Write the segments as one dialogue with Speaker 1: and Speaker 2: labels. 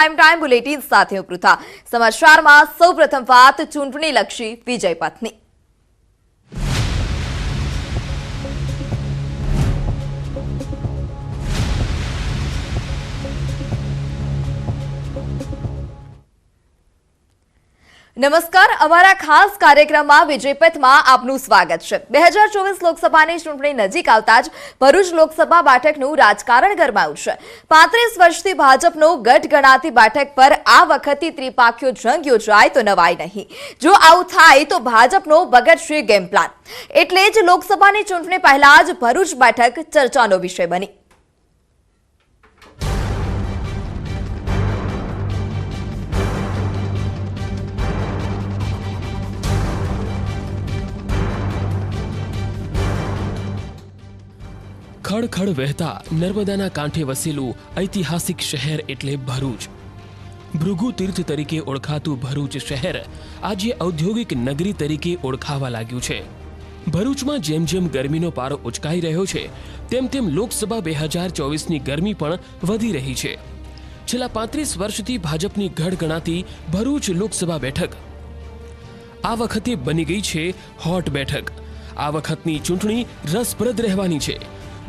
Speaker 1: Time bulletin साथ હું પૃથા સમાચારમાં સૌપ્રથમ વાત ચૂંટણી લક્ષી વિજય પથની। નમસ્કાર, અમારા ખાસ કાર્યક્રમમાં વિજયપથમાં આપનું સ્વાગત છે। 2024 લોકસભાની ચૂંટણી નજીક આવતા જ ભરૂચ લોકસભા બેઠકનું રાજકારણ ગરમાયું છે। 35 વર્ષથી ભાજપનો ગઢ ગણાતી બેઠક પર આ વખતે ત્રિપાખીયો જંગ યોજાય તો નવાઈ નહીં। જો આવું થાય તો ભાજપનો બગડશે ગેમ પ્લાન, એટલે જ લોકસભાની ચૂંટણી પહેલા જ ભરૂચ બેઠક ચર્ચાનો વિષય બની।
Speaker 2: ખડખડ વહેતા નર્મદાના કાંઠે વસેલું ઐતિહાસિક શહેર એટલે ભરૂચ। ભૃગુ તીર્થ તરીકે ઓળખાતું ભરૂચ શહેર આજે ઔદ્યોગિક નગરી તરીકે ઓળખાવા લાગ્યું છે। ભરૂચમાં જેમ જેમ ગરમીનો પારો ઉચકાઈ રહ્યો છે તેમ તેમ લોકસભા 2024ની ગરમી પણ વધી રહી છે। છેલ્લા 35 વર્ષથી ભાજપની ગઢ ગણાતી ભરૂચ લોકસભા બેઠક આ વખતે બની ગઈ છે હોટ બેઠક। આ વખતની ચૂંટણી રસપ્રદ રહેવાની છે।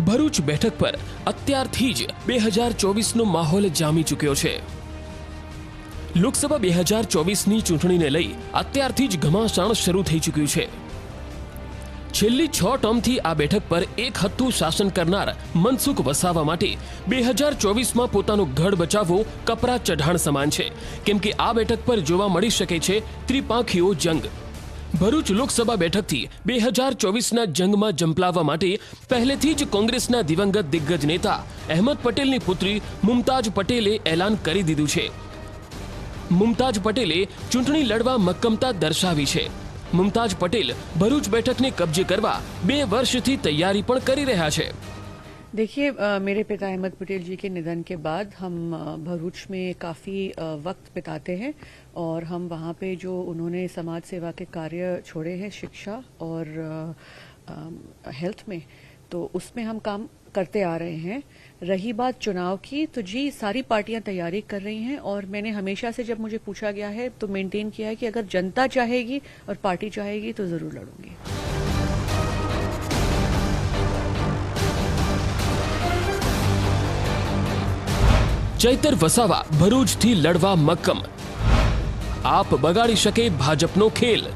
Speaker 2: ભરૂચ બેઠક પર અત્યારથી જ 2024નો માહોલ જામી ચૂક્યો છે। લોકસભા 2024ની ચૂંટણીને લઈ અત્યારથી જ ઘમાસાણ શરૂ થઈ ચૂક્યું છે। છેલ્લી 6 ટર્મથી આ બેઠક પર એક હત્તું શાસન કરનાર મનસુખ વસાવા માટે 2024માં પોતાનો ગઢ બચાવવો કપરા ચઢાણ સમાન છે, કેમ કે આ બેઠક પર જોવા મળી શકે છે ત્રિપાંખીયો જંગ। ભરૂચ લોકસભા બેઠકથી 2024ના જંગમાં જંપલાવવા માટે પહેલેથી જ કોંગ્રેસના દિવંગત દિગ્ગજ નેતા અહેમદ પટેલની પુત્રી મુમતાજ પટેલે એલાન કરી દીધું છે। મુમતાજ પટેલે ચૂંટણી લડવા મક્કમતા દર્શાવી છે। મુમતાજ પટેલ ભરૂચ બેઠકને કબજે કરવા 2 વર્ષથી તૈયારી પણ કરી રહ્યા છે।
Speaker 3: देखिए, मेरे पिता अहमद पटेल जी के निधन के बाद हम भरूच में काफ़ी वक्त बिताते हैं और हम वहाँ पे जो उन्होंने समाज सेवा के कार्य छोड़े हैं शिक्षा और हेल्थ में, तो उसमें हम काम करते आ रहे हैं। रही बात चुनाव की, तो जी सारी पार्टियां तैयारी कर रही हैं और मैंने हमेशा से जब मुझे पूछा गया है तो मेंटेन किया है कि अगर जनता चाहेगी और पार्टी चाहेगी तो ज़रूर लड़ूंगी।
Speaker 2: ચૈતર વસાવા ભરૂચથી લડવા મક્કમ। આપ બગાડી શકે ભાજપનો ખેલ।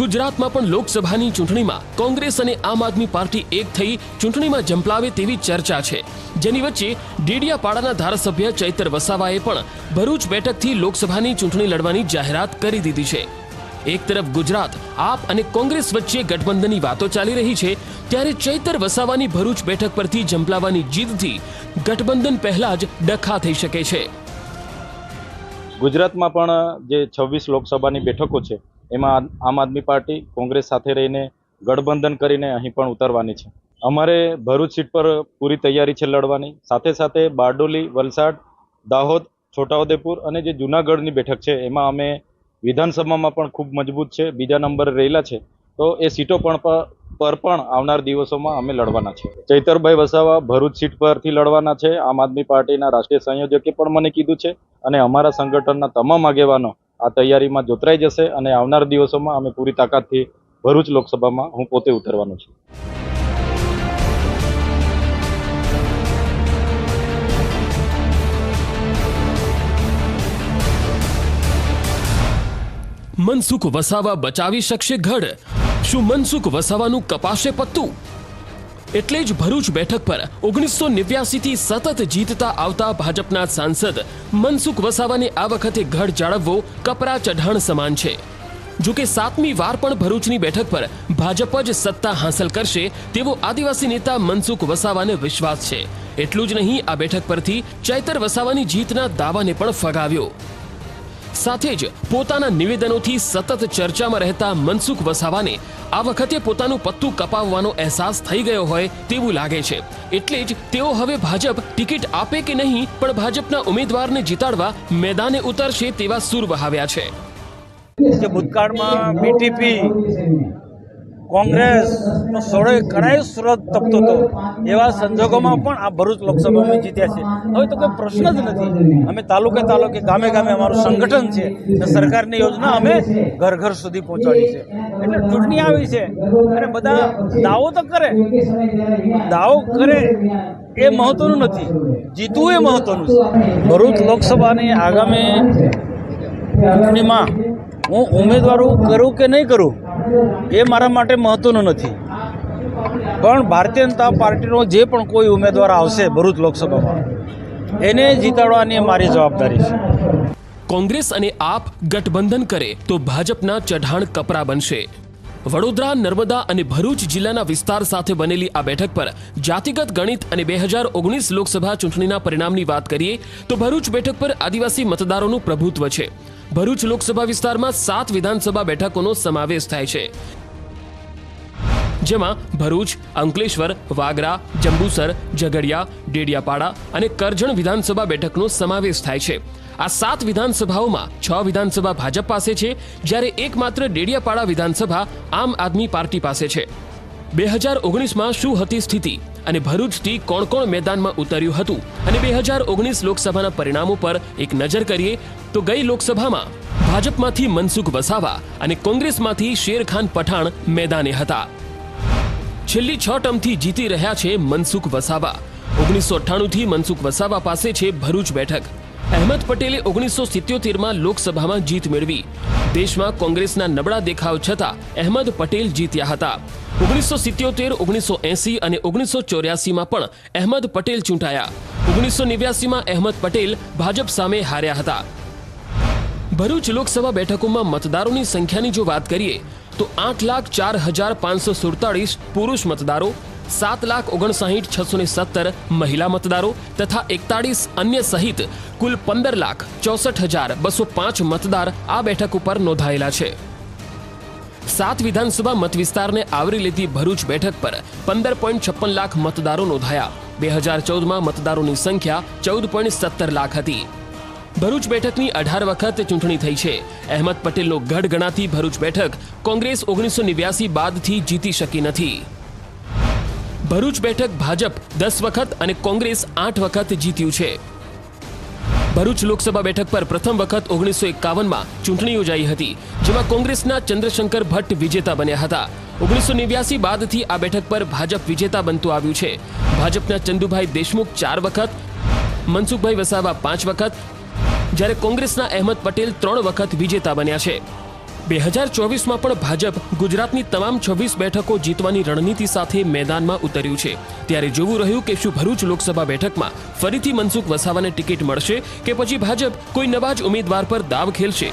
Speaker 2: ગુજરાતમાં પણ લોકસભાની ચૂંટણીમાં કોંગ્રેસ અને આમ આદમી પાર્ટી એક થઈ ચૂંટણીમાં જંપલાવે તેવી ચર્ચા છે, જેની વચ્ચે ડેડિયાપાડાના ધારાસભ્ય ચૈતર વસાવાએ પણ ભરૂચ બેઠકથી લોકસભાની ચૂંટણી લડવાની જાહેરાત કરી દીધી છે। એક તરફ ગુજરાત આપ અને કોંગ્રેસ વચ્ચે ગઠબંધનની વાતો ચાલી રહી છે, ત્યારે ચૈતર વસાવાની ભરૂચ બેઠક પરથી જંપલાવાની જીદથી ગઠબંધન પહેલા જ ડખા થઈ શકે છે।
Speaker 4: ગુજરાતમાં પણ જે 26 લોકસભાની બેઠકો છે એમાં આમ આદમી પાર્ટી કોંગ્રેસ સાથે રહીને ગઠબંધન કરીને અહીં પણ ઉતરવાની છે। અમારે ભરૂચ સીટ પર પૂરી તૈયારી છે લડવાની। સાથે સાથે બારડોલી, વલસાડ, દાહોદ, છોટાઉદેપુર અને જે જૂનાગઢની બેઠક છે એમાં અમે વિધાનસભામાં પણ ખૂબ મજબૂત છે, બીજા નંબરે રહેલા છે, તો એ સીટો પર પણ આવનાર દિવસોમાં અમે લડવાના છે। ચૈતરભાઈ વસાવા ભરૂચ સીટ પરથી લડવાના છે। આમ આદમી પાર્ટીના રાષ્ટ્રીય સંયોજકે પણ મને કીધું છે અને અમારા સંગઠનના તમામ આગેવાનો આ તૈયારીમાં જોતરાઈ જશે અને આવનાર દિવસોમાં અમે પૂરી તાકાતથી ભરૂચ લોકસભામાં હું પોતે ઉતરવાનો છું।
Speaker 2: મનસુખ વસાવા બચાવી શકશે ગઢ? શું મનસુખ વસાવાનું કપાશે પત્તું? એટલે જ ભરૂચ બેઠક પર 1989થી સતત જીતતા આવતા ભાજપના સાંસદ મનસુખ વસાવાને આ વખતે ગઢ જાળવવો કપરા ચઢાણ સમાન છે। જોકે 7મી વાર પણ ભરૂચની બેઠક પર ભાજપ જ સત્તા હાંસલ કરશે તેવો આદિવાસી નેતા મનસુખ વસાવાને વિશ્વાસ છે। એટલું જ નહીં, આ બેઠક પરથી ચૈતર વસાવાની જીતના દાવાને પણ ફગાવ્યો। સાથે જ પોતાના નિવેદનોથી સતત ચર્ચામાં રહેતા મનસુખ વસાવાને આ વખતે પોતાનું પત્તું કપાવવાનો અહેસાસ થઈ ગયો હોય તેવું લાગે છે। એટલે જ તેઓ હવે ભાજપ ટિકિટ આપે કે નહીં, પણ ભાજપના ઉમેદવારને જીતાડવા મેદાને ઉતરશે તેવા સૂર વહાવ્યા છે।
Speaker 5: ભૂતકાળમાં બીટીપી કોંગ્રેસનો સોળે કણાય સુરત તપતો હતો એવા સંજોગોમાં પણ આ ભરૂચ લોકસભામાં જીત્યા છે. હવે તો કોઈ પ્રશ્ન જ નથી. અમે તાલુકે તાલુકે ગામે ગામે અમારું સંગઠન છે અને સરકારની યોજના અમે ઘર ઘર સુધી પહોંચાડી છે. એટલે ચૂંટણી આવી છે અને બધા દાવો તો કરે, દાવો કરે એ મહત્વનું નથી, જીતવું એ મહત્વનું છે. ભરૂચ લોકસભાની આગામી ચૂંટણીમાં હું ઉમેદવારો કરું કે નહીં કરું એ મારા માટે મહત્વનું નથી, પણ ભારતીય જનતા પાર્ટીનો જે પણ કોઈ ઉમેદવાર આવશે ભરૂચ લોકસભામાં એને જીતાડવાની મારી જવાબદારી છે.
Speaker 2: કોંગ્રેસ અને આપ ગઠબંધન કરે તો ભાજપના ચઢાણ કપરા બનશે. વડોદરા, નર્મદા અને ભરૂચ જિલ્લાના વિસ્તાર સાથે બનેલી આ બેઠક પર જાતિગત ગણિત અને 2019 લોકસભા ચૂંટણીના પરિણામની વાત કરીએ તો ભરૂચ બેઠક પર આદિવાસી મતદારોનું પ્રભુત્વ છે. ભરૂચ લોકસભા વિસ્તારમાં 7 વિધાનસભા બેઠકોનો સમાવેશ થાય છે, જેમાં ભરૂચ, અંકલેશ્વર, વાગરા, જંબુસર, ઝઘડિયા, ડેડિયાપાડા અને કરજણ વિધાનસભા બેઠકનો સમાવેશ થાય છે. આ 7 વિધાનસભાઓમાં 6 વિધાનસભા ભાજપ પાસે છે, જ્યારે એકમાત્ર ડેડિયાપાડા વિધાનસભા આમ આદમી પાર્ટી પાસે છે. 2019માં શું હતી સ્થિતિ અને ભરૂચથી કોણ કોણ મેદાનમાં ઉતર્યું હતું અને 2019 લોકસભાના પરિણામો પર એક નજર કરીએ તો ગઈ લોકસભામાં ભાજપમાંથી મનસુખ વસાવા અને કોંગ્રેસમાંથી શેરખાન પઠાણ મેદાને હતા. છેલ્લી 6 ટર્મથી જીતી રહ્યા છે મનસુખ વસાવા. 1998થી મનસુખ વસાવા પાસે છે ભરૂચ બેઠક. અહેમદ પટેલે 1977માં લોકસભામાં જીત મેળવી. દેશમાં કોંગ્રેસના નબળા દેખાવ છતાં અહેમદ પટેલ જીત્યા હતા. 1977, 1980 અને 1984માં પણ અહેમદ પટેલ ચૂંટાયા. 1989માં અહેમદ પટેલ ભાજપ સામે હાર્યા હતા. ભરૂચ લોકસભા બેઠકોમાં મતદારોની સંખ્યાની જો વાત કરીએ તો 8,04,547 પુરુષ મતદારો, 7,59,617 મહિલા મતદારો તથા 41 અન્ય સહિત કુલ 15,64,205 મતદાર આ બેઠક ઉપર નોંધાયેલા છે. 7 વિધાનસભા મતવિસ્તારને આવરી લેતી ભરૂચ બેઠક પર 15.56 લાખ મતદારો નોંધાયા. 2014માં મતદારોની સંખ્યા 14.17 લાખ હતી. ભરૂચ બેઠકની 18 વખત ચૂંટણી થઈ છે. અહેમદ પટેલનો ગઢ ગણાતી ભરૂચ બેઠક કોંગ્રેસ 1989 બાદથી જીતી શકી નથી. ભરૂચ બેઠક ભાજપ 10 વખત અને કોંગ્રેસ 8 વખત જીત્યું છે. ભરૂચ લોકસભા બેઠક પર પ્રથમ વખત 1951માં ચૂંટણી યોજાઈ હતી, જેમાં કોંગ્રેસના ચંદ્રશંકર ભટ્ટ વિજેતા બન્યા હતા. 1989 બાદથી આ બેઠક પર ભાજપ વિજેતા બનતું આવ્યું છે. ભાજપના ચંદુભાઈ દેશમુખ 4 વખત, મનસુખભાઈ વસાવા 5 વખત, જ્યારે કોંગ્રેસના અહેમદ પટેલ 3 વખત વિજેતા બન્યા છે. 2024માં પણ ભાજપ ગુજરાતની તમામ 26 બેઠકો જીતવાની રણનીતિ સાથે મેદાનમાં ઉતર્યું છે. ત્યારે જોવું રહ્યું કે શું ભરૂચ લોકસભા બેઠકમાં ફરીથી મનસુખ વસાવાને ટિકિટ મળશે કે પછી ભાજપ કોઈ નવા જ ઉમેદવાર પર દાવ ખેલશે.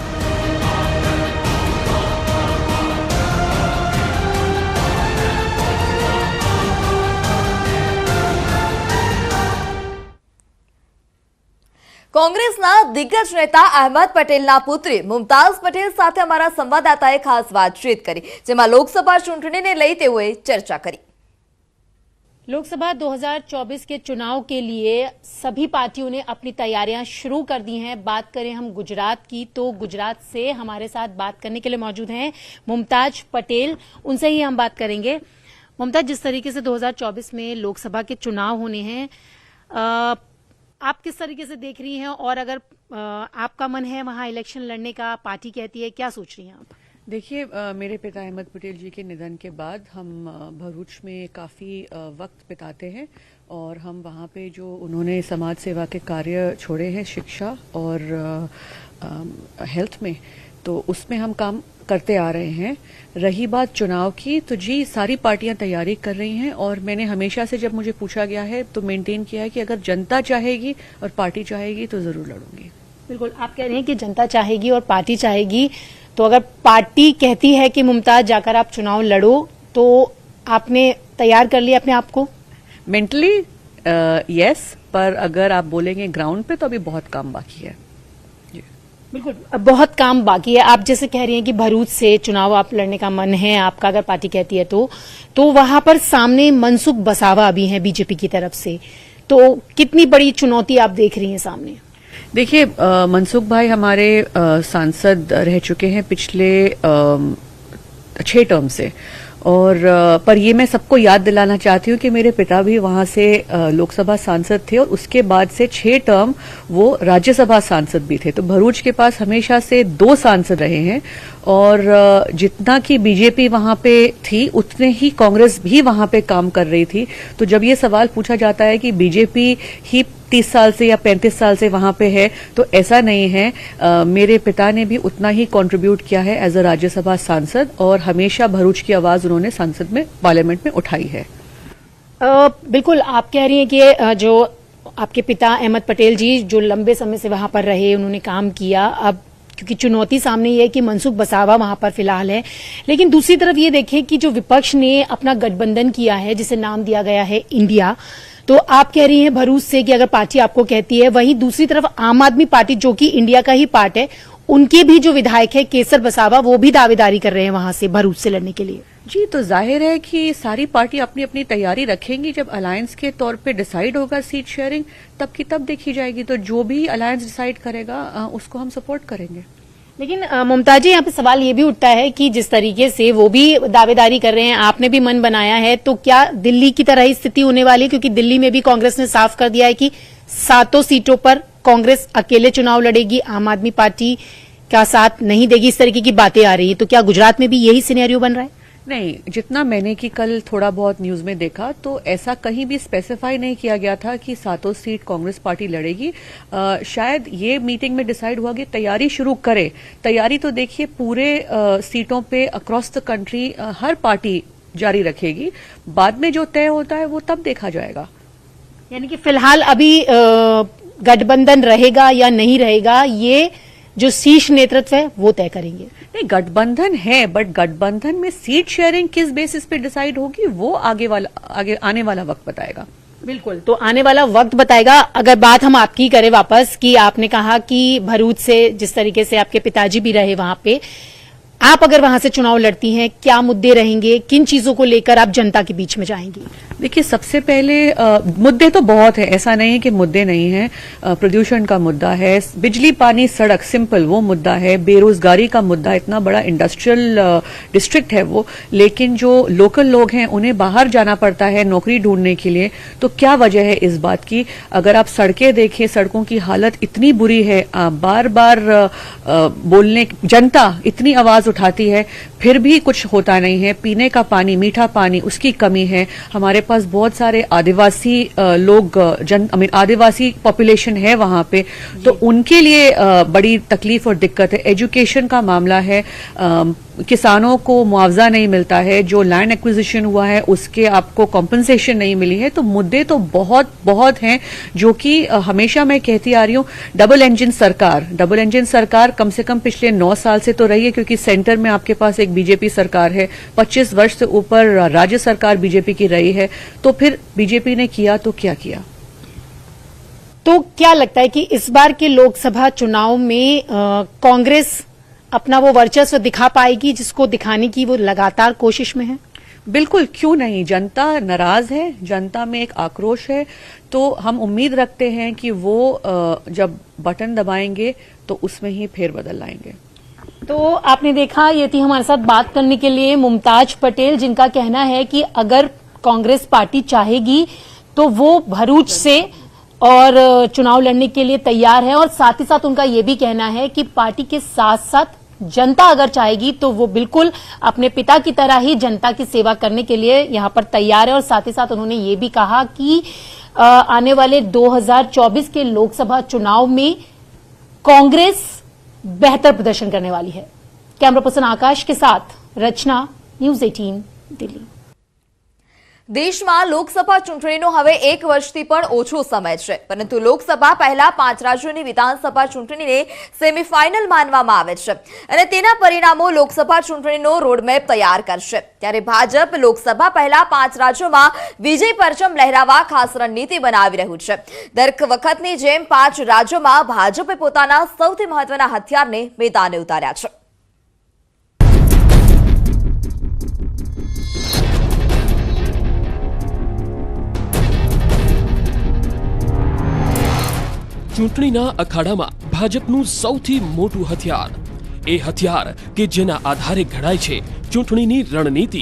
Speaker 1: કોંગ્રેસના દિગ્ગજ નેતા અહેમદ પટેલના પુત્રી મુમતાઝ પટેલ સાથે અમારા સંવાદદાતાએ ખાસ વાતચીત કરી, જેમાં લોકસભા ચૂંટણીને લઈ તેઓએ ચર્ચા કરી.
Speaker 6: लोकसभा 2024 के चुनाव के लिए सभी पार्टियों ने अपनी तैयारियां शुरू कर दी हैं. बात करें हम गुजरात की तो गुजरात से हमारे साथ बात करने के लिए मौजूद हैं मुमताज पटेल. उनसे ही हम बात करेंगे. मुमताज, जिस तरीके से 2024 में लोकसभा के चुनाव होने हैं, आप किस तरीके से देख रही हैं, और अगर आपका मन है वहां इलेक्शन लड़ने का, पार्टी कहती है, क्या सोच रही हैं आप?
Speaker 3: देखिए, मेरे पिता अहमद पटेल जी के निधन के बाद हम भरूच में काफ़ी वक्त बिताते हैं और हम वहाँ पे जो उन्होंने समाज सेवा के कार्य छोड़े हैं शिक्षा और हेल्थ में, तो उसमें हम काम करते आ रहे हैं. रही बात चुनाव की, तो जी सारी पार्टियां तैयारी कर रही हैं और मैंने हमेशा से जब मुझे पूछा गया है तो मेंटेन किया है कि अगर जनता चाहेगी और पार्टी चाहेगी तो जरूर लड़ूंगी.
Speaker 6: बिल्कुल, आप कह रहे हैं कि जनता चाहेगी और पार्टी चाहेगी, तो अगर पार्टी कहती है कि मुमताज जाकर आप चुनाव लड़ो, तो आपने तैयार कर लिया अपने आप को?
Speaker 3: मेंटली यस, पर अगर आप बोलेंगे ग्राउंड पे तो अभी बहुत काम बाकी है.
Speaker 6: बिल्कुल, बहुत काम बाकी है. आप जैसे कह रही हैं कि भरूच से चुनाव आप लड़ने का मन है आपका, अगर पार्टी कहती है तो वहां पर सामने मनसुख वसावा भी हैं बीजेपी की तरफ से, तो कितनी बड़ी चुनौती आप देख रही हैं सामने?
Speaker 3: देखिए, मनसुख भाई हमारे सांसद रह चुके हैं पिछले 6 टर्म से, और पर ये मैं सबको याद दिलाना चाहती हूँ कि मेरे पिता भी वहाँ से लोकसभा सांसद थे और उसके बाद से 6 टर्म वो राज्यसभा सांसद भी थे। तो भरूच के पास हमेशा से 2 सांसद रहे हैं और जितना कि बीजेपी वहाँ पे थी उतने ही कांग्रेस भी वहाँ पे काम कर रही थी। तो जब ये सवाल पूछा जाता है कि बीजेपी ही 30 साल से या 35 साल से वहां पे है, तो ऐसा नहीं है। मेरे पिता ने भी उतना ही कंट्रीब्यूट किया है एज अ राज्यसभा सांसद और हमेशा भरूच की आवाज उन्होंने संसद में, पार्लियामेंट में उठाई है।
Speaker 6: बिल्कुल, आप कह रही हैं कि जो आपके पिता अहमद पटेल जी जो लंबे समय से वहां पर रहे, उन्होंने काम किया, अब क्योंकि चुनौती सामने ये है कि मनसुख वसावा वहां पर फिलहाल है, लेकिन दूसरी तरफ ये देखें कि जो विपक्ष ने अपना गठबंधन किया है जिसे नाम दिया गया है इंडिया, तो आप कह रही हैं भरूच से कि अगर पार्टी आपको कहती है, वहीं दूसरी तरफ आम आदमी पार्टी जो कि इंडिया का ही पार्ट है, उनके भी जो विधायक है केसर वसावा, वो भी दावेदारी कर रहे हैं वहां से भरूच से लड़ने के लिए।
Speaker 3: जी, तो जाहिर है कि सारी पार्टी अपनी अपनी तैयारी रखेंगी। जब अलायंस के तौर पे डिसाइड होगा सीट शेयरिंग, तब की तब देखी जाएगी। तो जो भी अलायंस डिसाइड करेगा उसको हम सपोर्ट करेंगे।
Speaker 6: लेकिन मुमताज जी, यहाँ पे सवाल ये भी उठता है कि जिस तरीके से वो भी दावेदारी कर रहे हैं, आपने भी मन बनाया है, तो क्या दिल्ली की तरह ही स्थिति होने वाली है? क्योंकि दिल्ली में भी कांग्रेस ने साफ कर दिया है कि 7 सीटों पर कांग्रेस अकेले चुनाव लड़ेगी, आम आदमी पार्टी का साथ नहीं देगी, इस तरीके की बातें आ रही है। तो क्या गुजरात में भी यही सिनेरियो बन रहा है?
Speaker 3: नहीं, जितना मैंने कि कल थोड़ा बहुत न्यूज में देखा, तो ऐसा कहीं भी स्पेसिफाई नहीं किया गया था कि 7 सीट कांग्रेस पार्टी लड़ेगी। शायद ये मीटिंग में डिसाइड हुआ कि तैयारी शुरू करे। तैयारी तो देखिए पूरे सीटों पे across the country her party जारी रखेगी। बाद में जो तय होता है वो तब देखा जाएगा।
Speaker 6: यानी कि फिलहाल अभी गठबंधन रहेगा या नहीं रहेगा, ये जो शीर्ष नेतृत्व है वो तय करेंगे।
Speaker 3: नहीं, गठबंधन है, बट गठबंधन में सीट शेयरिंग किस बेसिस पे डिसाइड होगी वो आगे आने वाला वक्त बताएगा।
Speaker 6: बिल्कुल, तो आने वाला वक्त बताएगा। अगर बात हम आपकी करें वापस, कि आपने कहा कि भरूच से जिस तरीके से आपके पिताजी भी रहे वहां पे, आप अगर वहां से चुनाव लड़ती हैं, क्या मुद्दे रहेंगे, किन चीजों को लेकर आप जनता के बीच में जाएंगी?
Speaker 3: देखिए, सबसे पहले मुद्दे तो बहुत है, ऐसा नहीं है कि मुद्दे नहीं है। प्रदूषण का मुद्दा है, बिजली पानी सड़क सिंपल वो मुद्दा है, बेरोजगारी का मुद्दा, इतना बड़ा इंडस्ट्रियल डिस्ट्रिक्ट है वो, लेकिन जो लोकल लोग हैं उन्हें बाहर जाना पड़ता है नौकरी ढूंढने के लिए। तो क्या वजह है इस बात की? अगर आप सड़कें देखें, सड़कों की हालत इतनी बुरी है, बार बार बोलने, जनता इतनी आवाज उठाती है, फिर भी कुछ होता नहीं है। पीने का पानी, मीठा पानी, उसकी कमी है। हमारे पास बहुत सारे आदिवासी लोग, आदिवासी पॉपुलेशन है वहां पे, तो उनके लिए बड़ी तकलीफ और दिक्कत है। एजुकेशन का मामला है, किसानों को मुआवजा नहीं मिलता है, जो लैंड एक्विजिशन हुआ है उसके आपको कॉम्पनसेशन नहीं मिली है। तो मुद्दे तो बहुत बहुत हैं, जो कि हमेशा मैं कहती आ रही हूँ। डबल इंजन सरकार कम से कम पिछले 9 साल से तो रही है, क्योंकि सेंटर में आपके पास एक बीजेपी सरकार है, 25 वर्ष से ऊपर राज्य सरकार बीजेपी की रही है। तो फिर बीजेपी ने किया तो क्या किया?
Speaker 6: तो क्या लगता है कि इस बार के लोकसभा चुनाव में कांग्रेस अपना वो वर्चस्व दिखा पाएगी जिसको दिखाने की वो लगातार कोशिश में है?
Speaker 3: बिल्कुल, क्यों नहीं। जनता नाराज है, जनता में एक आक्रोश है, तो हम उम्मीद रखते हैं कि वो जब बटन दबाएंगे तो उसमें ही फेरबदल लाएंगे।
Speaker 6: तो आपने देखा, ये थी हमारे साथ बात करने के लिए मुमताज पटेल, जिनका कहना है कि अगर कांग्रेस पार्टी चाहेगी तो वो भरूच से और चुनाव लड़ने के लिए तैयार है, और साथ ही साथ उनका ये भी कहना है कि पार्टी के साथ साथ जनता अगर चाहेगी तो वो बिल्कुल अपने पिता की तरह ही जनता की सेवा करने के लिए यहां पर तैयार है। और साथ ही साथ उन्होंने ये भी कहा कि आने वाले 2024 के लोकसभा चुनाव में कांग्रेस बेहतर प्रदर्शन करने वाली है। कैमरा पर्सन आकाश के साथ रचना, न्यूज़ 18 दिल्ली।
Speaker 1: દેશમાં લોકસભા ચૂંટણીનો હવે 1 વર્ષથી પણ ઓછો સમય છે, પરંતુ લોકસભા પહેલા 5 રાજ્યોની વિધાનસભા ચૂંટણીને સેમીફાઇનલ માનવામાં આવે છે અને તેના પરિણામો લોકસભા ચૂંટણીનો રોડમેપ તૈયાર કરશે। ત્યારે ભાજપ લોકસભા પહેલા 5 રાજ્યોમાં વિજય પરચમ લહેરાવા ખાસ રણનીતિ બનાવી રહ્યું છે। દર વખતની જેમ 5 રાજ્યોમાં ભાજપે પોતાના સૌથી મહત્વના હથિયારને મેદાને ઉતાર્યા છે।
Speaker 2: ચૂંટણીના અખાડામાં ભાજપનું સૌથી મોટું હથિયાર, એ હથિયાર કે જેના આધારે ઘડાય છે ચૂંટણીની રણનીતિ,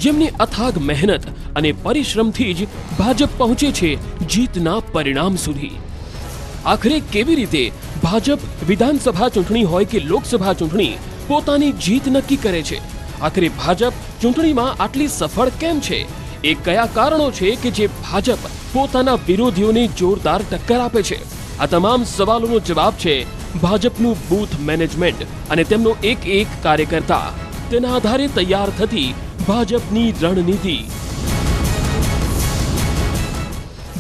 Speaker 2: જેમની અથાગ મહેનત અને પરિશ્રમથી જ ભાજપ પહોંચે છે જીતના પરિણામ સુધી. આખરે કેવી રીતે ભાજપ વિધાનસભા ચૂંટણી હોય કે લોકસભા ચૂંટણી પોતાની જીત નક્કી કરે છે? આખરે ભાજપ ચૂંટણીમાં આટલી સફળ કેમ છે? એ કયા કારણો છે કે જે ભાજપ પોતાના વિરોધીઓને જોરદાર ટક્કર આપે છે? આ તમામ સવાલોનો જવાબ છે ભાજપનું બૂથ મેનેજમેન્ટ અને તેમનો એક એક કાર્યકર્તા. તેના આધારે તૈયાર થતી ભાજપની રણનીતિ.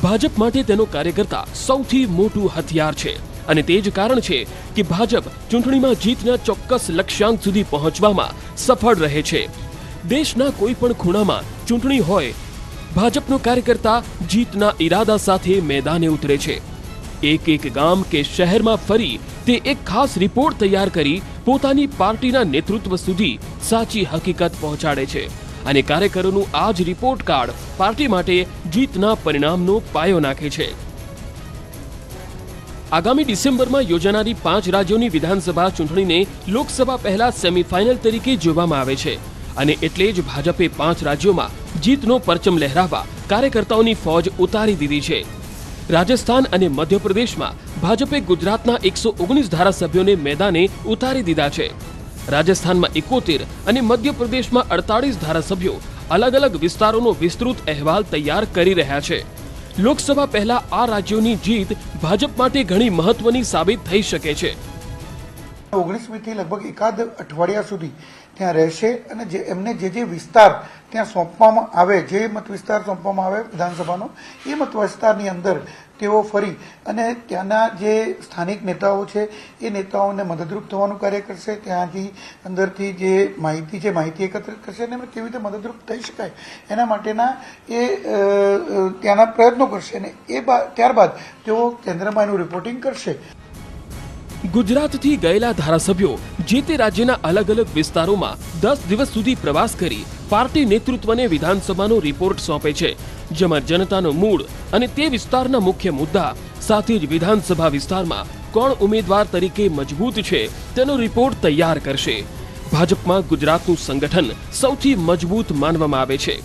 Speaker 2: ભાજપ માટે તેનો કાર્યકર્તા સૌથી મોટું હથિયાર છે અને તે જ કારણ છે કે ભાજપ ચૂંટણીમાં જીતના ચોક્કસ લક્ષ્યાંક સુધી પહોંચવામાં સફળ રહે છે. દેશના કોઈ પણ ખૂણામાં ચૂંટણી હોય, ભાજપનો કાર્યકર્તા જીતના ઈરાદા સાથે મેદાને ઉતરે છે. એક એક ગામ કે શહેરમાં ફરી તે એક ખાસ રિપોર્ટ તૈયાર કરી પોતાની પાર્ટીના નેતૃત્વ સુધી સાચી હકીકત પહોંચાડે છે અને કાર્યકરોનું આ જ રિપોર્ટ કાર્ડ પાર્ટી માટે જીતના પરિણામનો પાયો નાખે છે. આગામી ડિસેમ્બરમાં યોજાનારી 5 રાજ્યોની વિધાનસભા ચૂંટણીને લોકસભા પહેલા સેમીફાઇનલ તરીકે જોવામાં આવે છે અને એટલે જ ભાજપે 5 રાજ્યોમાં જીતનો પરચમ લહેરાવવા કાર્યકર્તાઓની ફોજ ઉતારી દીધી છે. રાજસ્થાન અને મધ્યપ્રદેશમાં ભાજપે ગુજરાતના 119 ધારાસભ્યોને મેદાને ઉતારી દીધા છે. રાજસ્થાનમાં 71 અને મધ્યપ્રદેશમાં 48 ધારાસભ્યો અલગ અલગ વિસ્તારોનો વિસ્તૃત અહેવાલ તૈયાર કરી રહ્યા છે. લોકસભા પહેલા આ રાજ્યોની જીત ભાજપ માટે ઘણી મહત્વની સાબિત થઈ શકે છે.
Speaker 7: 19મીથી લગભગ એકાદ અઠવાડિયા સુધી ત્યાં રહેશે અને જે એમને જે વિસ્તાર ત્યાં સોંપવામાં આવે, જે મત વિસ્તાર સોંપવામાં આવે વિધાનસભાનો, એ મત વિસ્તારની અંદર તેઓ ફરી અને ત્યાંના જે સ્થાનિક નેતાઓ છે એ નેતાઓને મદદરૂપ થવાનું કાર્ય કરશે. ત્યાંથી અંદરથી જે માહિતી છે માહિતી એકત્રિત કરશે અને એમને કેવી રીતે મદદરૂપ થઈ શકાય એના માટેના એ ત્યાંના પ્રયત્નો કરશે અને ત્યારબાદ તેઓ કેન્દ્રમાં એનું રિપોર્ટિંગ કરશે.
Speaker 2: ગુજરાતથી ગયેલા ધારાસભ્યો જે તે રાજ્યના અલગ અલગ વિસ્તારોમાં 10 દિવસ સુધી પ્રવાસ કરી પાર્ટી નેતૃત્વને વિધાનસભાનો રિપોર્ટ સોંપે છે, જેમાં જનતાનો મૂડ અને તે વિસ્તારના મુખ્ય મુદ્દા સાથે જ વિધાનસભા વિસ્તારમાં કોણ ઉમેદવાર તરીકે મજબૂત છે તેનો રિપોર્ટ તૈયાર કરશે. ભાજપમાં ગુજરાતનું સંગઠન સૌથી મજબૂત માનવામાં આવે છે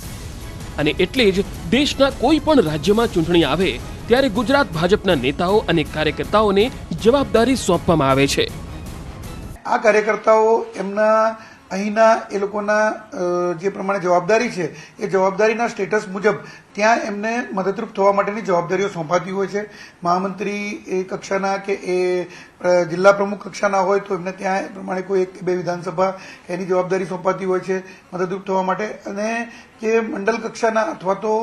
Speaker 2: અને એટલે જ દેશના કોઈ પણ રાજ્યમાં ચૂંટણી આવે ત્યારે ગુજરાત ભાજપના નેતાઓ અને કાર્યકર્તાઓને જવાબદારી સોંપવામાં આવે છે.
Speaker 7: આ કાર્યકર્તાઓ એમના અહીંના એ લોકોના જે પ્રમાણે જવાબદારી છે એ જવાબદારીના સ્ટેટસ મુજબ ત્યાં એમને મદદરૂપ થવા માટેની જવાબદારીઓ સોંપાતી હોય છે. મહામંત્રી એ કક્ષાના કે એ જિલ્લા પ્રમુખ કક્ષાના હોય તો એમને ત્યાં એ પ્રમાણે કોઈ 1 કે 2 વિધાનસભા એની જવાબદારી સોંપાતી હોય છે મદદરૂપ થવા માટે. અને જે મંડળ કક્ષાના અથવા તો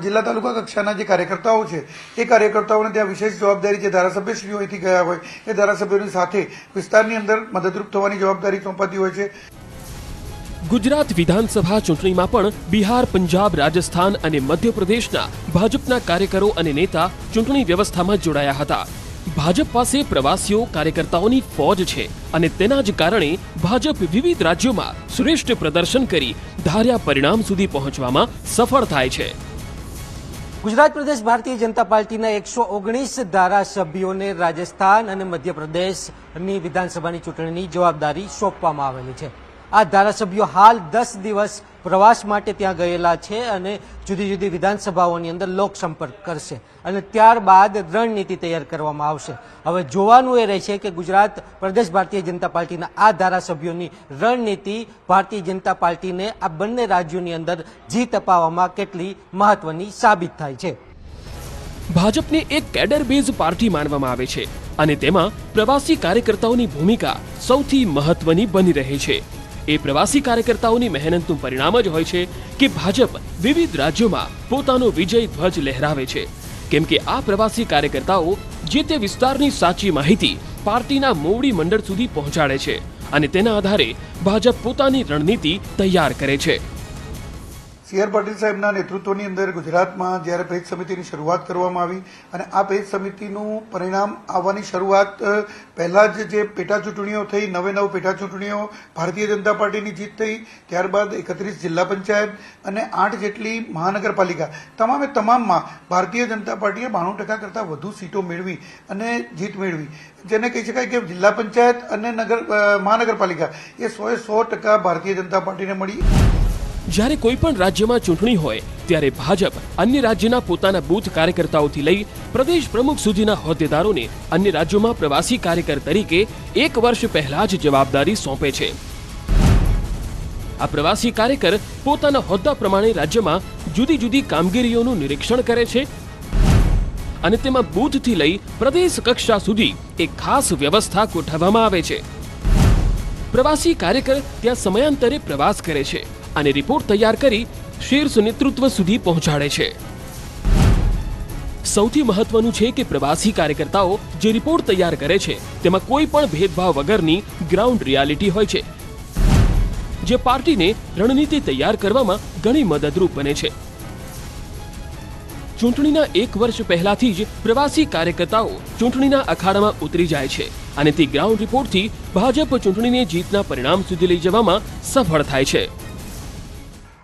Speaker 7: જિલ્લા તાલુકા કક્ષાના જે કાર્યકર્તાઓ છે એ કાર્યકર્તાઓને ત્યાં વિશેષ જવાબદારી, જે ધારાસભ્યશ્રીઓ અહીંથી ગયા હોય એ ધારાસભ્યોની સાથે વિસ્તારની અંદર મદદરૂપ થવાની જવાબદારી સોંપાતી હોય છે.
Speaker 2: ગુજરાત વિધાનસભા ચૂંટણીમાં પણ બિહાર, પંજાબ, રાજસ્થાન અને મધ્યપ્રદેશના ભાજપના કાર્યકરો અને નેતા ચૂંટણી વ્યવસ્થામાં જોડાયા હતા. ભાજપ પાસે પ્રવાસીઓ કાર્યકર્તાઓની ફોજ છે અને તેના જ કારણે ભાજપ વિવિધ રાજ્યોમાં શ્રેષ્ઠ પ્રદર્શન કરી ધાર્યા પરિણામ સુધી પહોંચવામાં સફળ થાય છે.
Speaker 8: ગુજરાત પ્રદેશ ભારતીય જનતા પાર્ટીના 119 ધારાસભ્યોને રાજસ્થાન અને મધ્યપ્રદેશની વિધાનસભાની ચૂંટણીની જવાબદારી સોંપવામાં આવેલી છે. આ ધારાસભ્યો હાલ 10 દિવસ પ્રવાસ માટે ત્યાં ગયેલા છે અને જુદી જુદી વિધાનસભાઓની અંદર લોકસંપર્ક કરશે અને ત્યારબાદ રણનીતિ તૈયાર કરવામાં આવશે. હવે જોવાનું એ રહેશે કે ગુજરાત પ્રદેશ ભારતીય જનતા પાર્ટીના આ ધારાસભ્યોની રણનીતિ ભારતીય જનતા પાર્ટીને આ બંને રાજ્યોની અંદર જીત અપાવવામાં કેટલી મહત્વની સાબિત થાય છે.
Speaker 2: ભાજપને એક કેડર બેઝ પાર્ટી માનવામાં આવે છે અને તેમાં પ્રવાસી કાર્યકર્તાઓની ભૂમિકા સૌથી મહત્વની બની રહે છે. એ પ્રવાસી કાર્યકર્તાઓની મહેનતનું પરિણામ જ હોય છે કે ભાજપ વિવિધ રાજ્યોમાં પોતાનો વિજય ધ્વજ લહેરાવે છે, કેમ કે આ પ્રવાસી કાર્યકર્તાઓ જે તે વિસ્તારની સાચી માહિતી પાર્ટીના મોવડી મંડળ સુધી પહોંચાડે છે અને તેના આધારે ભાજપ પોતાની રણનીતિ તૈયાર કરે છે.
Speaker 7: સી.આર. પાટીલ સાહેબના નેતૃત્વની અંદર ગુજરાતમાં જ્યારે પેજ સમિતિની શરૂઆત કરવામાં આવી અને આ પેજ સમિતિનું પરિણામ આવવાની શરૂઆત પહેલાં જ જે પેટા ચૂંટણીઓ થઈ, 9 પેટા ચૂંટણીઓ ભારતીય જનતા પાર્ટીની જીત થઈ, ત્યારબાદ 31 જિલ્લા પંચાયત અને 8 જેટલી મહાનગરપાલિકા, તમામમાં ભારતીય જનતા પાર્ટીએ 92% કરતાં વધુ સીટો મેળવી અને જીત મેળવી. જેને કહી શકાય કે જિલ્લા પંચાયત અને મહાનગરપાલિકા એ 100% ભારતીય જનતા પાર્ટીને મળી.
Speaker 2: જ્યારે કોઈ પણ રાજ્યમાં ચૂંટણી હોય ત્યારે ભાજપ અન્ય રાજ્યના પોતાના બૂથ કાર્યકર્તાઓથી લઈ પ્રદેશ પ્રમુખ સુધીના હોદ્દેદારોને અન્ય રાજ્યોમાં પ્રવાસી કાર્યકર તરીકે 1 વર્ષ પહેલા જ જવાબદારી સોંપે છે। આ પ્રવાસી કાર્યકર પોતાના હોદ્દા પ્રમાણે રાજ્યમાં જુદી જુદી કામગીરીઓનું નિરીક્ષણ કરે છે અને તેમાં બૂથથી લઈ પ્રદેશ કક્ષા સુધી એક ખાસ વ્યવસ્થા ગોઠવવામાં આવે છે। પ્રવાસી કાર્યકર ત્યાં સમયાંતરે પ્રવાસ કરે છે અને રિપોર્ટ તૈયાર કરી શીર્ષ નેતૃત્વ સુધી પહોંચાડે છે। સૌથી મહત્વનું છે કે પ્રવાસી કાર્યકર્તાઓ જે રિપોર્ટ તૈયાર કરે છે તેમાં કોઈ પણ ભેદભાવ વગરની ગ્રાઉન્ડ રિયાલિટી હોય છે, જે પાર્ટીને રણનીતિ તૈયાર કરવામાં ઘણી મદદરૂપ બને છે। ચૂંટણીના 1 વર્ષ પહેલાથી જ પ્રવાસી કાર્યકર્તાઓ ચૂંટણીના અખાડામાં ઉતરી જાય છે અને તે ગ્રાઉન્ડ રિપોર્ટથી ભાજપ ચૂંટણીને જીતના પરિણામ સુધી લઈ જવામાં સફળ થાય છે।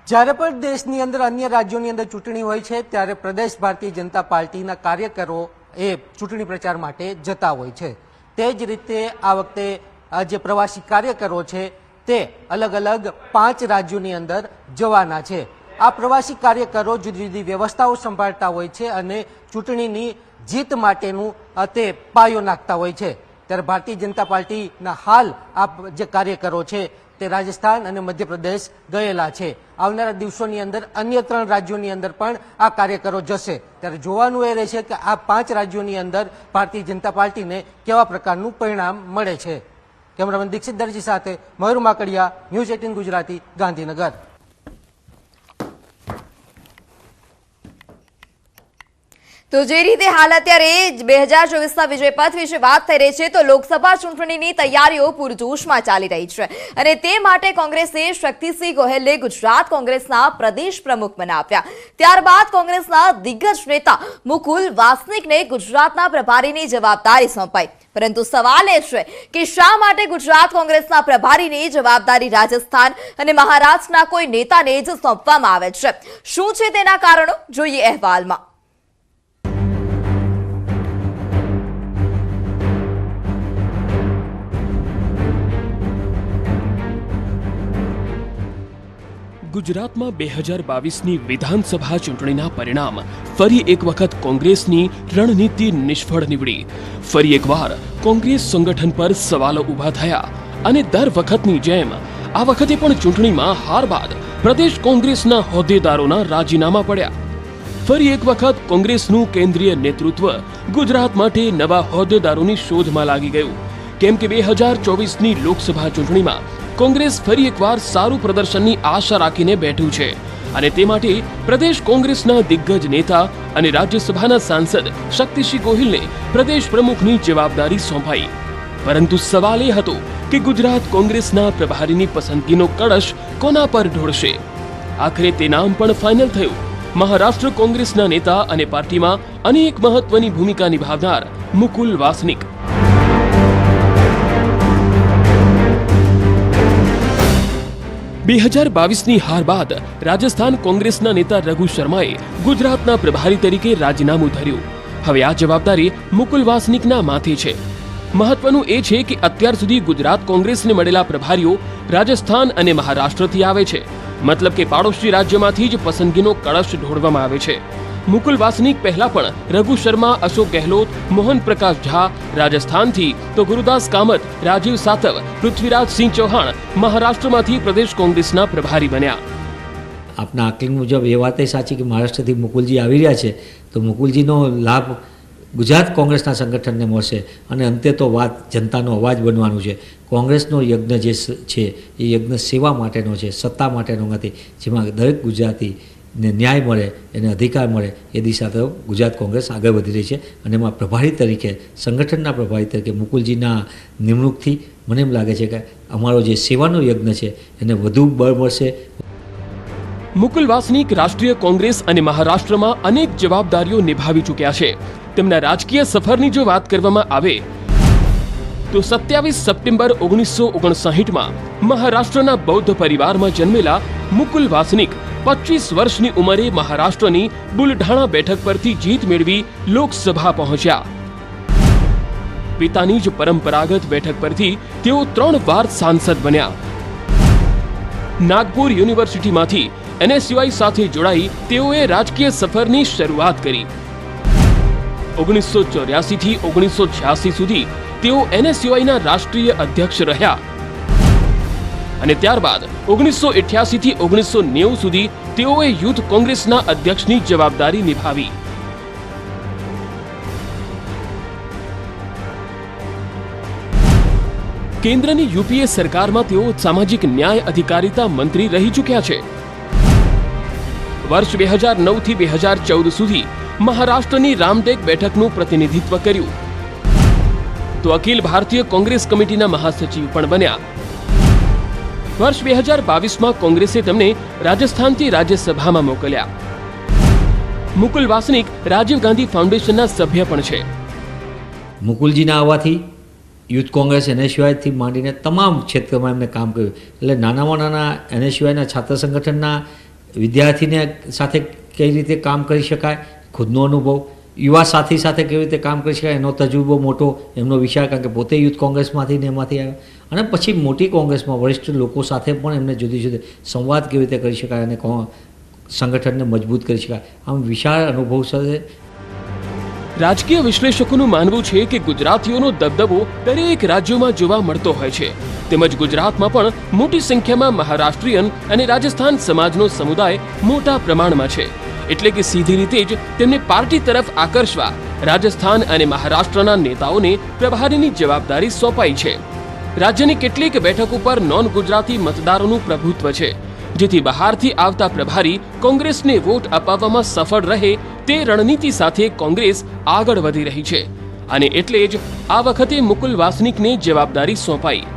Speaker 8: જ્યારે પણ દેશની અંદર અન્ય રાજ્યોની અંદર ચૂંટણી હોય છે ત્યારે પ્રદેશ ભારતીય જનતા પાર્ટીના કાર્યકરો એ ચૂંટણી પ્રચાર માટે જતા હોય છે। તે જ રીતે આ વખતે જે પ્રવાસી કાર્યકરો છે તે અલગ અલગ 5 રાજ્યોની અંદર જવાના છે। આ પ્રવાસી કાર્યકરો જુદી જુદી વ્યવસ્થાઓ સંભાળતા હોય છે અને ચૂંટણીની જીત માટેનું તે પાયો નાખતા હોય છે। ત્યારે ભારતીય જનતા પાર્ટીના હાલ આ જે કાર્યકરો છે તે રાજસ્થાન અને મધ્યપ્રદેશ ગયેલા છે। આવનારા દિવસોની અંદર અન્ય 3 રાજ્યોની અંદર પણ આ કાર્યકરો જશે। ત્યારે જોવાનું એ રહેશે કે આ 5 રાજ્યોની અંદર ભારતીય જનતા પાર્ટીને કેવા પ્રકારનું પરિણામ મળે છે। કેમેરામેન દીક્ષિત દરજી સાથે મયુર માકડિયા, ન્યૂઝ 18 ગુજરાતી, ગાંધીનગર।
Speaker 1: તો જે રીતે હાલ અત્યારે 2024ના વિજય પથ વિશે વાત થઈ રહી છે તો લોકસભા ચૂંટણીની તૈયારીઓ પૂરજોશમાં ચાલી રહી છે અને તે માટે કોંગ્રેસે શક્તિસિંહ ગોહિલને ગુજરાત કોંગ્રેસના પ્રદેશ પ્રમુખ બનાવ્યા। ત્યારબાદ કોંગ્રેસના દિગ્ગજ નેતા મુકુલ વાસનિકને ગુજરાતના પ્રભારીની જવાબદારી સોંપાઈ। પરંતુ સવાલ એ છે કે શા માટે ગુજરાત કોંગ્રેસના પ્રભારીની જવાબદારી રાજસ્થાન અને મહારાષ્ટ્રના કોઈ નેતાને જ સોંપવામાં આવે છે? શું છે તેના કારણો? જોઈએ અહેવાલમાં।
Speaker 2: ગુજરાતમાં 2022ની વિધાનસભા ચૂંટણીના પરિણામ ફરી એક વખત કોંગ્રેસની રણનીતિ નિષ્ફળ નીવડી। ફરી એકવાર કોંગ્રેસ સંગઠન પર સવાલો ઊભા થયા અને દર વખતની જેમ આ વખતે પણ ચૂંટણીમાં હાર બાદ પ્રદેશ કોંગ્રેસના હોદ્દેદારોના રાજીનામા પડ્યા। ફરી એક વખત કોંગ્રેસનું કેન્દ્રીય નેતૃત્વ ગુજરાત માટે નવા હોદ્દેદારોની શોધમાં લાગી ગયું, કેમ કે 2024ની લોકસભા ચૂંટણીમાં કોંગ્રેસ ફરી એકવાર સારું પ્રદર્શનની આશા રાખીને બેઠું છે અને તે માટે પ્રદેશ કોંગ્રેસના દિગ્ગજ નેતા અને રાજ્યસભાના સાંસદ શક્તિસિંહ ગોહિલને પ્રદેશ પ્રમુખની જવાબદારી સોંપાઈ। પરંતુ સવાલ એ હતો કે ગુજરાત કોંગ્રેસના પ્રભારીની પસંદગીનો કળશ કોના પર ઢોળશે? આખરે તે નામ પણ ફાઇનલ થયું। મહારાષ્ટ્ર કોંગ્રેસના નેતા અને પાર્ટીમાં અનેક મહત્વની ભૂમિકા નિભાવનાર મુકુલ વાસનિક। 2022ની હાર બાદ રાજસ્થાન કોંગ્રેસના નેતા રઘુ શર્માએ ગુજરાતના પ્રભારી તરીકે રાજીનામું ધર્યું। હવે આ જવાબદારી મુકુલ વાસનિકના માથે છે। મહત્વનું એ છે કે અત્યાર સુધી ગુજરાત કોંગ્રેસને મળેલા પ્રભારીઓ રાજસ્થાન અને મહારાષ્ટ્રથી આવે છે, મતલબ કે પાડોશી રાજ્યમાંથી જ પસંદગીનો કળશ ઢોળવામાં આવે છે। મુકુલ વાસનિક પહેલા પણ રઘુ શર્મા, અશોક ગેહલોત, મોહન પ્રકાશ ઝા રાજસ્થાનથી તો ગુરુદાસ કામત, રાજીવ સાતવ, પૃથ્વીરાજસિંહ ચૌહાણ મહારાષ્ટ્રમાંથી પ્રદેશ કોંગ્રેસના પ્રભારી બન્યા।
Speaker 9: આપના આકલન મુજબ એ વાત સાચી કે મહારાષ્ટ્રથી મુકુલજી આવી રહ્યા છે તો મુકુલજીનો લાભ ગુજરાત કોંગ્રેસના સંગઠનને મળશે અને અંતે તો વાત જનતાનો અવાજ બનવાનું છે। કોંગ્રેસનો યજ્ઞ જે છે એ યજ્ઞ સેવા માટેનો છે, સત્તા માટેનો નથી, જેમાં દરેક ગુજરાતીને ન્યાય મળે, એને અધિકાર મળે એ દિશા તરફ ગુજરાત કોંગ્રેસ આગળ વધી રહી છે અને એમાં પ્રભારી તરીકે, સંગઠનના પ્રભારી તરીકે મુકુલજીના નિમણૂકથી મને એમ લાગે છે કે અમારો જે સેવાનો યજ્ઞ છે એને વધુ બળ મળશે।
Speaker 2: મુકુલ વાસનિક રાષ્ટ્રીય કોંગ્રેસ અને મહારાષ્ટ્રમાં અનેક જવાબદારીઓ નિભાવી ચૂક્યા છે। તેમના રાજકીય સફરની જો વાત કરવામાં આવે તો 27 સપ્ટેમ્બર 1959માં મહારાષ્ટ્રના બૌદ્ધ પરિવારમાં જન્મેલા મુકુલ વાસનિક 25 વર્ષની ઉંમરે મહારાષ્ટ્રની બુલઢાણા બેઠક પરથી જીત મેળવી લોકસભા પહોંચ્યા। પિતાની જ પરંપરાગત બેઠક પરથી તેઓ 3 વાર સાંસદ બન્યા। નાગપુર યુનિવર્સિટીમાંથી NSUI સાથે જોડાઈ તેઓએ રાજકીય સફરની શરૂઆત કરી. 1984 થી 1986 સુધી તેઓ NSUIના રાષ્ટ્રીય અધ્યક્ષ રહ્યા અને ત્યારબાદ 1988 થી 1990 સુધી તેઓએ યુથ કોંગ્રેસના અધ્યક્ષની જવાબદારી નિભાવી. કેન્દ્રની UPA સરકારમાં તેઓ સામાજિક ન્યાય અધિકારિતા મંત્રી રહી ચૂક્યા છે. વર્ષ 2009 થી 2014 સુધી મહારાષ્ટ્રની રામટેક બેઠકનું પ્રતિનિધિત્વ કર્યું તો અખિલ ભારતીય કોંગ્રેસ કમિટીના મહાસચિવ પણ બન્યા. વર્ષ 2022માં કોંગ્રેસે તેમને રાજસ્થાનથી રાજ્યસભામાં મોકલ્યા. મુકુલ વાસનિક રાજીવ ગાંધી ફાઉન્ડેશનના સભ્ય પણ છે.
Speaker 9: મુકુલજીના આવવાથી યુથ કોંગ્રેસ NSUI થી માંડીને તમામ ક્ષેત્રમાં એમને કામ કર્યું. એટલે નાનામાં નાના NSUIના છાત્ર સંગઠનના વિદ્યાર્થીને સાથે કઈ રીતે કામ કરી શકાય, ખુદનો અનુભવ, યુવા સાથી સાથે કેવી રીતે કામ કરી શકાય એનો તજુર્બો મોટો એમનો વિચાર, કારણ કે પોતે યુથ કોંગ્રેસમાંથી ને એમાંથી આવ્યો. અને પછી મોટી કોંગ્રેસમાં વરિષ્ઠ લોકો સાથે પણ એમને જુદી જુદી સંવાદ કેવી રીતે કરી શકાય અને સંગઠનને મજબૂત કરી શકાય, આમ વિશાળ અનુભવ સાથે.
Speaker 2: રાજકીય વિશ્લેષકોનું માનવું છે કે ગુજરાતીઓનો દબદબો દરેક રાજ્યોમાં જોવા મળતો હોય છે. તેમજ ગુજરાતમાં પણ મોટી સંખ્યામાં મહારાષ્ટ્રીયન અને રાજસ્થાન સમાજનો સમુદાય મોટા પ્રમાણમાં છે. એટલે કે સીધી રીતે જ તેમને પાર્ટી તરફ આકર્ષવા રાજસ્થાન અને મહારાષ્ટ્રના નેતાઓને પ્રભારીની જવાબદારી સોંપાઈ છે. રાજ્યની કેટલીક બેઠકો પર નોન ગુજરાતી મતદારોનું પ્રભુત્વ છે, જેથી બહારથી આવતા પ્રભારી કોંગ્રેસને વોટ અપાવવામાં સફળ રહે તે રણનીતિ સાથે કોંગ્રેસ આગળ વધી રહી છે અને એટલે જ આ વખતે મુકુલ વાસનિકને જવાબદારી સોંપાઈ.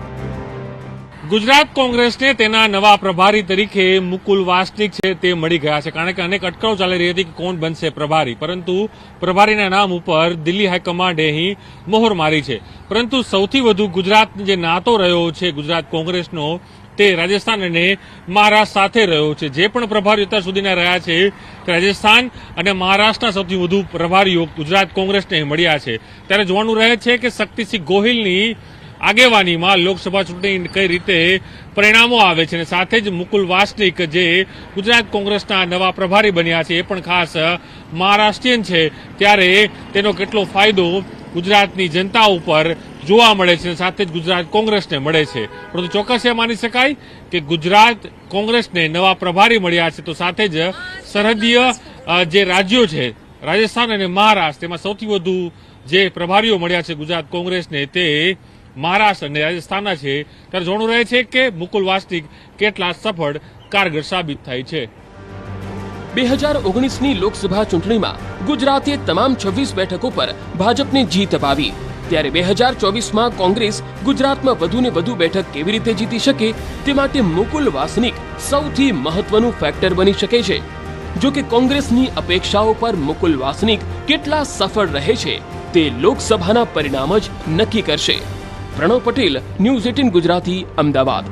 Speaker 10: ગુજરાત કોંગ્રેસને તેના નવા પ્રભારી તરીકે મુકુલ વાસનિક છે તે મળી ગયા છે, કારણ કે અનેક અટકળો ચાલી રહી હતી કે કોણ બનશે પ્રભારી, પરંતુ પ્રભારીના નામ ઉપર દિલ્હી હાઈકમાન્ડે અહીં મોહર મારી છે. પરંતુ સૌથી વધુ ગુજરાતનો જે નાતો રહ્યો છે ગુજરાત કોંગ્રેસનો તે રાજસ્થાન અને મહારાષ્ટ્ર સાથે રહ્યો છે. જે પણ પ્રભારીઓ અત્યાર સુધીના રહ્યા છે રાજસ્થાન અને મહારાષ્ટ્રના સૌથી વધુ પ્રભારીઓ ગુજરાત કોંગ્રેસને મળ્યા છે. ત્યારે જોવાનું રહે છે કે શક્તિસિંહ ગોહિલની આગેવાનીમાં લોકસભા ચૂંટણી કઈ રીતે પરિણામો આવે છે અને સાથે જ મુકુલ વાસનિક જે ગુજરાત કોંગ્રેસના નવા પ્રભારી બન્યા છે એ પણ ખાસ મહારાષ્ટ્રીયન છે, ત્યારે તેનો કેટલો ફાયદો ગુજરાતની જનતા ઉપર જોવા મળે છે, સાથે જ ગુજરાત કોંગ્રેસને મળે છે. પરંતુ ચોક્કસ એ માની શકાય કે ગુજરાત કોંગ્રેસને નવા પ્રભારી મળ્યા છે, તો સાથે જ સરહદીય જે રાજ્યો છે રાજસ્થાન અને મહારાષ્ટ્ર તેમાં સૌથી વધુ જે પ્રભારીઓ મળ્યા છે ગુજરાત કોંગ્રેસને તે મહારાષ્ટ્ર અને રાજસ્થાનના છે. ત્યારે જોવાનું રહે છે કે મુકુલ વાસનિક કેટલા સફળ કારગર સાબિત થાય છે.
Speaker 2: 2019ની લોકસભા ચૂંટણીમાં ગુજરાતે તમામ 26 બેઠકો પર ભાજપને જીત અપાવી, ત્યારે 2024માં કોંગ્રેસ ગુજરાતમાં વધુને વધુ બેઠક કેવી રીતે જીતી શકે તે માટે મુકુલ વાસનિક સૌથી મહત્વનું ફેક્ટર બની શકે છે. જો કે કોંગ્રેસની અપેક્ષાઓ પર મુકુલ વાસનિક કેટલા સફળ રહે છે તે લોકસભાના પરિણામ જ નક્કી કરશે. પ્રણવ પટેલ, ન્યૂઝ 18 ગુજરાતી, અમદાવાદ.